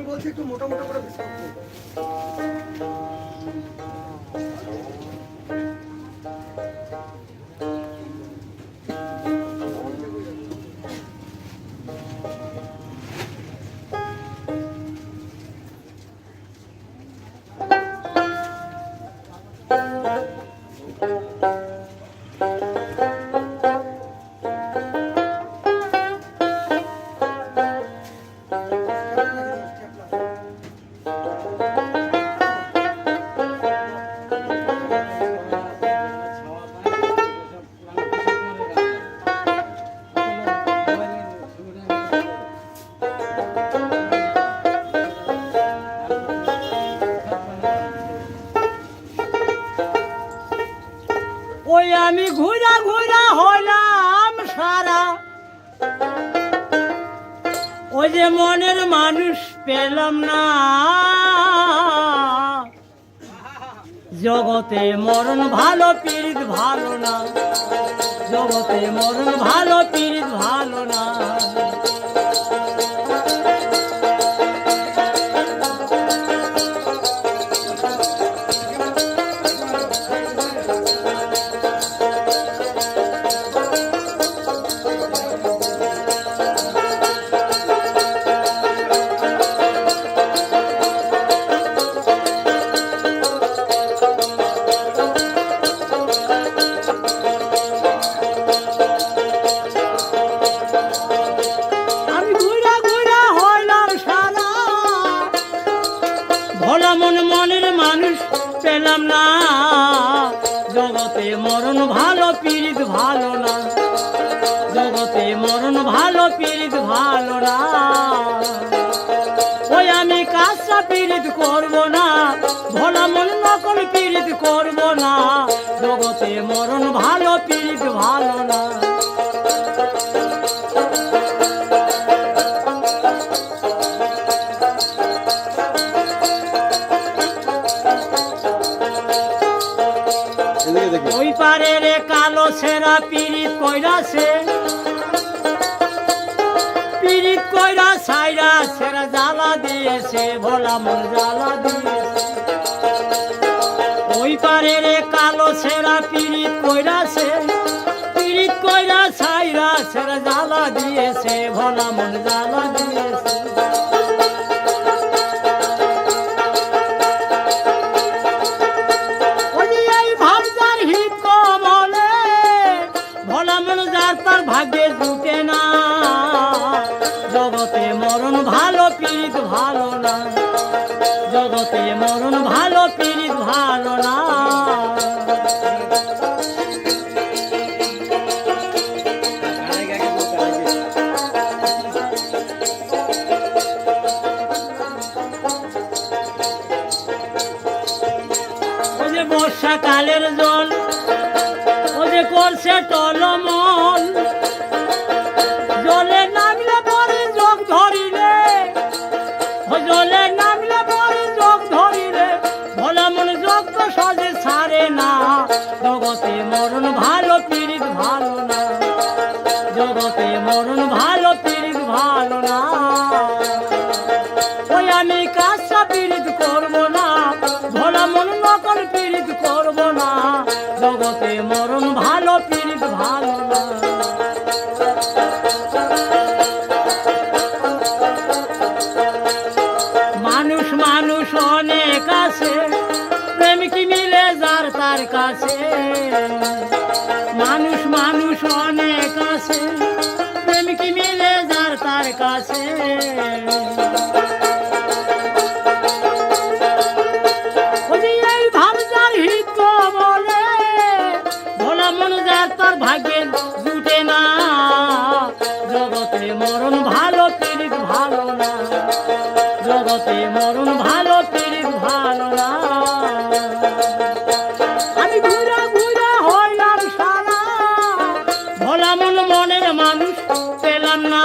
বলছি একটু মোটা মোটা করে বিস্কুট দিন। ওই আমি ঘুরা ঘুরা হলাম সারা, ওই যে মনের মানুষ পেলাম না। জগতে মরণ ভালো পীড়িত ভালো না, জগতে মরণ ভালো পীড়িত ভালো না। মনের মানুষ পেলাম না, জগতে মরণ ভালো পীড়িত ভালো না, জগতে মরণ ভালো পীড়িত ভালো না। ওই আমি কাঁচা পীড়িত করব না, ভোলা মন নকল পীড়িত করব না, জগতে মরণ ভালো পীড়িত ভালো না। ওই পারে রে কালো সেরা পীড়িত কইরাছে, পীড়িত কইরা সাইরা সেরা জ্বালা দিয়েছে, ভোলা মন জ্বালা দিয়েছে। ওই পারে রে কালো সেরা পীড়িত কইরাছে, পীড়িত কইরা সাইরা সেরা জ্বালা দিয়েছে, ভোলা মন জ্বালা দিয়েছে। তার ভাগ্যে জুটে না, জগতে মরণ ভালো পীড়িত ভালো না, জগতে মরণ ভালো পীড়িত ভালো না। ওই যে বর্ষাকালের জল ও যে করছে টলমল, জলে নামলে পরে যোগ ধরিলে, জলে নামলে পরে যোগ ধরিলে, ভোলা মন যোগ তো সহজে ছাড়ে না, জগতে মরণ ভালো পীড়িত ভালো না, জগতে মরণ ভালো পীড়িত ভালো না। ওই আমি কাঁচা পীড়িত করব না, ভোলা মন নকল পীড়িত করব না, জগতে মরণ ভালো পীড়িত ভালো না। মানুষ মানুষ অনেক আছে, প্রেম কি মিলে যার তার কাছে, মানুষ মানুষ অনেক আছে, প্রেম কি মিলে যার তার কাছে। তার ভাগ্যে জুটে না, জগতে মরণ ভালো পীড়িত ভালো না, জগতে মরণ ভালো পীড়িত ভালো না। আমি ঘুরা ঘুরা হইলাম সারা, ভোলা মন মনের মানুষ পেলাম না।